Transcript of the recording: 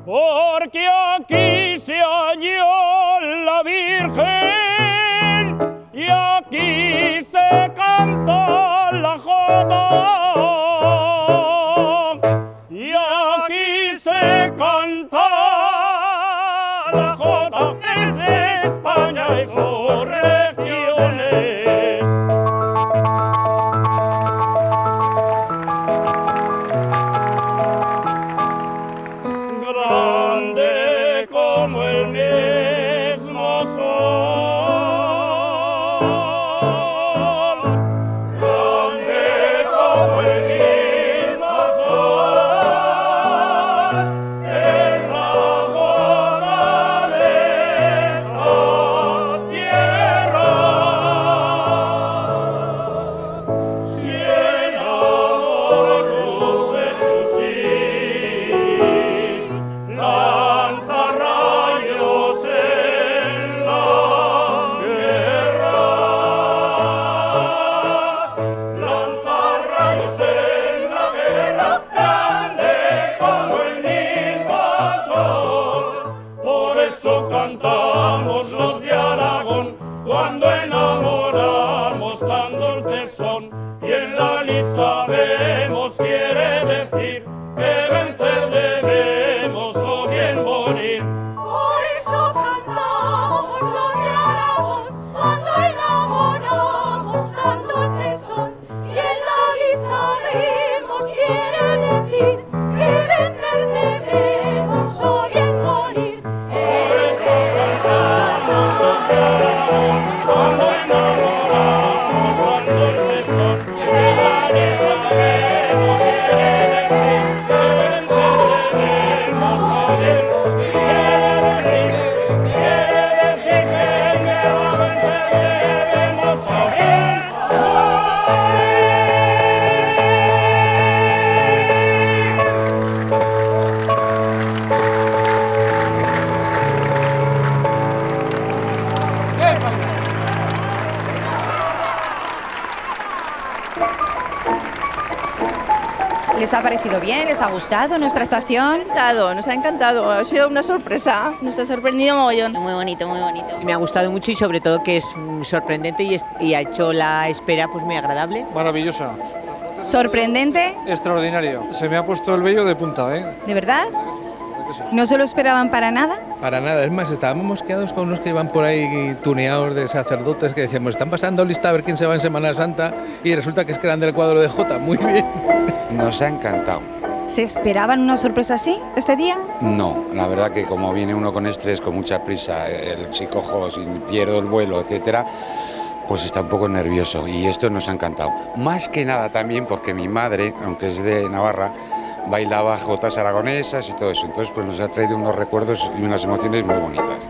porque aquí se halló la Virgen y aquí se canta la jota y aquí se canta la jota, es de España y sus regiones. Grande como el mismo sol, grande como el mismo sol, es la gota de esta tierra. Si el amor ruge sus hilos, lanza rayos en la guerra, lanza rayos en la guerra, grande como el mismo sol. Por eso cantamos los de Aragón, cuando enamoramos tan dulces son, y en la lid sabemos quiere decir que vencer debemos o bien morir. Por eso cantamos los de Aragón, cuando enamoramos tan dulces son, y en la lid sabemos quiere decir que vencer debemos o bien morir. Por eso cantamos los de Aragón, cuando enamoramos tan dulces son, y en la lid sabemos quiere decir que vencer debemos o bien morir. Quiere decir que en guerra vencer debemos o bien morir. ¿Les ha parecido bien? ¿Les ha gustado nuestra actuación? Nos ha encantado, ha sido una sorpresa. Nos ha sorprendido mogollón. Muy bonito, muy bonito. Me ha gustado mucho y sobre todo que es sorprendente y ha hecho la espera pues muy agradable. Maravillosa, ¿Sorprendente? extraordinario. Se me ha puesto el vello de punta, ¿eh? ¿De verdad? ¿No se lo esperaban para nada? Para nada, es más, estábamos mosqueados con unos que iban por ahí tuneados de sacerdotes que decíamos, están pasando lista a ver quién se va en Semana Santa y resulta que es que eran del cuadro de Jota, muy bien. Nos ha encantado. ¿Se esperaban una sorpresa así este día? No, la verdad que como viene uno con estrés, con mucha prisa, si cojo, si pierdo el vuelo, etcétera, pues está un poco nervioso y esto nos ha encantado. Más que nada también porque mi madre, aunque es de Navarra, bailaba jotas aragonesas y todo eso, entonces pues nos ha traído unos recuerdos y unas emociones muy bonitas.